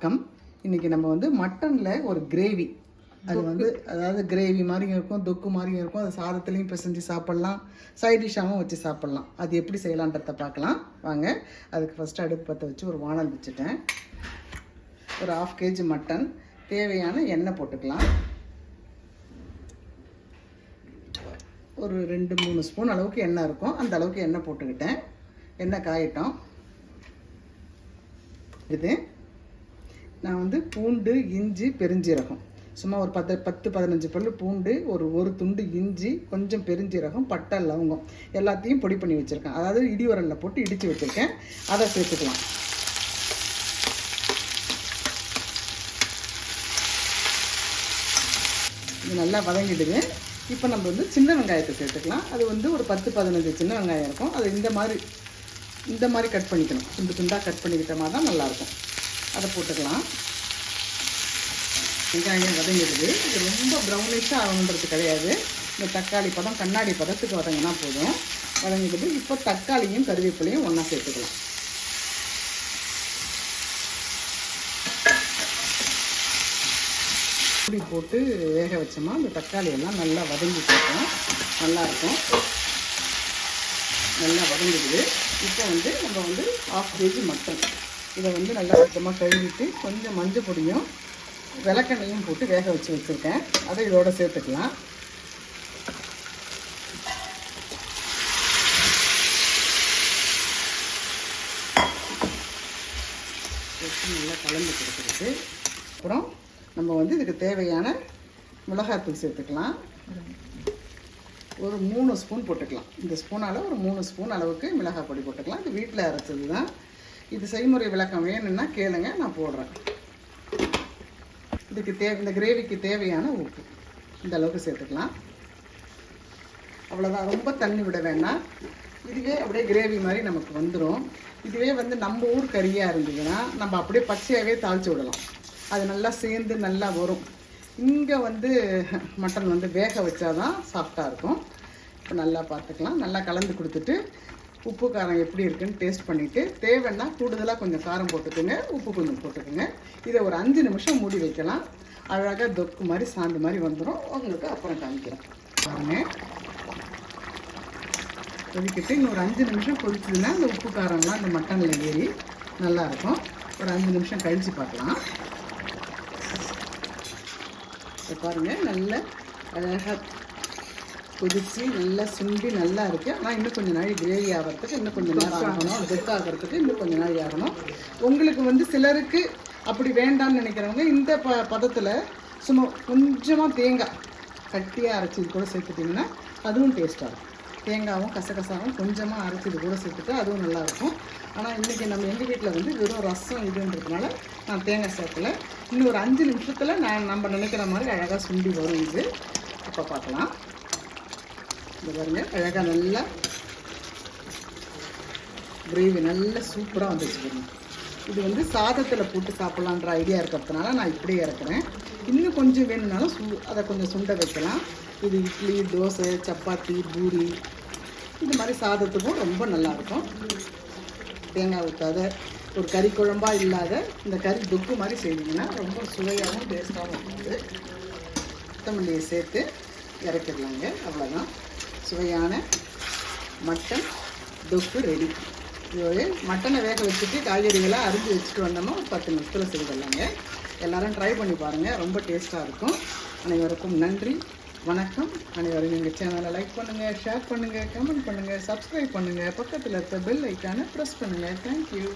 வணக்கம். இன்றைக்கி நம்ம வந்து மட்டனில் ஒரு கிரேவி, அது வந்து அதாவது கிரேவி மாதிரியும் இருக்கும், தொக்கு மாதிரியும் இருக்கும். அது சாதத்துலேயும் பிசைஞ்சு சாப்பிட்லாம், சைட் டிஷ்ஷாகவும் வச்சு சாப்பிட்லாம். அது எப்படி செய்யலான்றதை பார்க்கலாம் வாங்க. அதுக்கு ஃபஸ்ட்டு அடுப்பு பற்ற வச்சு ஒரு வானல் வச்சுட்டேன். ஒரு 1/2 kg மட்டன், தேவையான எண்ணெய் போட்டுக்கலாம். ஒரு 2-3 ஸ்பூன் அளவுக்கு எண்ணெய் இருக்கும், அந்த அளவுக்கு எண்ணெய் போட்டுக்கிட்டேன். எண்ணெய் காயட்டும். இது நான் வந்து பூண்டு, இஞ்சி, பெருஞ்சீரகம், சும்மா ஒரு 10-15 பல்லு பூண்டு, ஒரு துண்டு இஞ்சி, கொஞ்சம் பெருஞ்சீரகம், பட்டை, லவங்கம் எல்லாத்தையும் பொடி பண்ணி வச்சுருக்கேன். அதாவது இடிவரலில் போட்டு இடித்து வச்சுருக்கேன். அதை சேர்த்துக்கலாம். இது நல்லா வதங்கிடுது. இப்போ நம்ம வந்து சின்ன வெங்காயத்தை சேர்த்துக்கலாம். அது வந்து ஒரு 10-15 சின்ன வெங்காயம் இருக்கும். அது இந்த மாதிரி கட் பண்ணிக்கணும். துண்டு துண்டாக கட் பண்ணிக்கிட்டோமா தான் நல்லாயிருக்கும். அதை போட்டுக்கலாம். வெங்காயம் வதங்கிடுது. இது ரொம்ப ப்ரௌனிஷாக ஆகணுன்றது கிடையாது. இந்த தக்காளி பதம் கண்ணாடி பதத்துக்கு வதங்கினா போதும். வதங்கிடுது. இப்போ தக்காளியும் கருவேப்பிலையும் ஒன்றா சேர்த்துக்கலாம். இப்படி போட்டு வேக வச்சோமா இந்த தக்காளி எல்லாம் நல்லா வதங்கி போட்டோம், நல்லாயிருக்கும். நல்லா வதங்கிடுது. இப்போ வந்து நம்ம வந்து 1/2 kg மட்டன், இதை வந்து நல்லா சுத்தமாக கழுவிட்டு கொஞ்சம் மஞ்சள் பொடியும் விளக்கெண்ணையும் போட்டு வேக வச்சுருக்கேன். அதை இதோட சேர்த்துக்கலாம். நல்லா கலந்து கொடுத்துருக்கு. அப்புறம் நம்ம வந்து இதுக்கு தேவையான மிளகாத்தூள் சேர்த்துக்கலாம். ஒரு 3 ஸ்பூன் போட்டுக்கலாம். இந்த ஸ்பூனால் ஒரு 3 ஸ்பூன் அளவுக்கு மிளகாய் பொடி போட்டுக்கலாம். இது வீட்டில் அரைச்சது தான். இது செய்முறை விளக்கம் வேணும்னா கேளுங்க, நான் போடுறேன். இதுக்கு இந்த கிரேவிக்கு தேவையான உப்பு இந்த அளவுக்கு சேர்த்துக்கலாம். அவ்வளோதான், ரொம்ப தண்ணி விட வேண்டாம். இதுவே அப்படியே கிரேவி மாதிரி நமக்கு வந்துடும். இதுவே வந்து நம்ம ஊர் கறியாக இருந்ததுன்னா நம்ம அப்படியே பச்சையாகவே தாளித்து விடலாம். அது நல்லா சேர்ந்து நல்லா வரும். இங்கே வந்து மட்டன் வந்து வேக வச்சாதான் சாஃப்டாக இருக்கும். இப்போ நல்லா பார்த்துக்கலாம். நல்லா கலந்து கொடுத்துட்டு உப்பு காரம் எப்படி இருக்குன்னு டேஸ்ட் பண்ணிவிட்டு தேவைன்னா கூடுதலாக கொஞ்சம் காரம் போட்டுக்கோங்க, உப்பு கொஞ்சம் போட்டுக்கோங்க. இதை ஒரு 5 நிமிஷம் மூடி வைக்கலாம். அழகாக தொக்கு மாதிரி சாந்து மாதிரி வந்துடும். உங்களுக்கு அப்புறம் காமிக்கிறேன் பாருங்க. கொதிக்கிட்டு இன்னும் ஒரு 5 நிமிஷம் கொதிச்சதுன்னா இந்த உப்பு காரம்லாம் இந்த மட்டனில் ஏறி நல்லாயிருக்கும். ஒரு 5 நிமிஷம் கழித்து பார்க்கலாம். இப்போ பாருங்கள், நல்ல அழகாக கொதித்து நல்லா சுண்டி நல்லா இருக்குது. ஆனால் இன்னும் கொஞ்சம் நாள் கிரேவி ஆகிறதுக்கு இன்னும் கொஞ்சம் நேரம் ஆகணும். தொக்கு ஆகிறதுக்கு இன்னும் கொஞ்சம் நாள் ஆகணும். உங்களுக்கு வந்து சிலருக்கு அப்படி வேண்டாம்னு நினைக்கிறவங்க இந்த பதத்தில் சும்மா கொஞ்சமாக தேங்காய் கட்டியாக அரைச்சி இது கூட சேர்த்துட்டிங்கன்னா அதுவும் டேஸ்ட்டாக இருக்கும். தேங்காயும் கசகசாவும் கொஞ்சமாக அரைச்சி இது கூட சேர்த்துட்டு அதுவும் நல்லாயிருக்கும். ஆனால் இன்றைக்கி நம்ம எங்கள் வீட்டில் வந்து வெறும் ரசம் இதுன்றதுனால நான் தேங்காய் சேர்க்கலை. இன்னும் ஒரு 5 நிமிஷத்தில் நம்ம நினைக்கிற மாதிரி அழகாக சுண்டி வரும். இது இப்போ பார்க்கலாம். இந்த பாருங்க, அழகாக நல்லா கிரேவி நல்லா சூப்பராக வந்துச்சு. இது வந்து சாதத்தில் போட்டு சாப்பிட்லான்ற ஐடியா இருக்கிறதுனால நான் இப்படியே இறக்குறேன். இன்னும் கொஞ்சம் வேணும்னாலும் அதை கொஞ்சம் சுண்ட வைக்கலாம். இது இட்லி, தோசை, சப்பாத்தி, பூரி இந்த மாதிரி சாதத்துக்கும் ரொம்ப நல்லாயிருக்கும். தேங்காய் ஊற்றாத ஒரு கறி குழம்பாக இல்லாத இந்த கறி தொக்கு மாதிரி செய்வீங்கன்னா ரொம்ப சுவையாகவும் டேஸ்ட்டாகவும் இருக்குது. கொத்தமல்லியை சேர்த்து இறக்கிடலாங்க. அவ்வளோதான், சுவையான மட்டன் தொக்கு ரெடி. இது மட்டனை வேக வச்சுட்டு காய்கறிகளாக அரிஞ்சு வச்சுட்டு வந்தோம்னா ஒரு 10 நிமிஷத்தில் செய்திடலாங்க. எல்லோரும் ட்ரை பண்ணி பாருங்கள், ரொம்ப டேஸ்ட்டாக இருக்கும். அனைவருக்கும் நன்றி, வணக்கம். அனைவரும் எங்கள் சேனலை லைக் பண்ணுங்கள், ஷேர் பண்ணுங்கள், கமெண்ட் பண்ணுங்கள், சப்ஸ்கிரைப் பண்ணுங்கள், பக்கத்தில் இருக்க பெல் ஐக்கானை ப்ரெஸ் பண்ணுங்கள். தேங்க்யூ.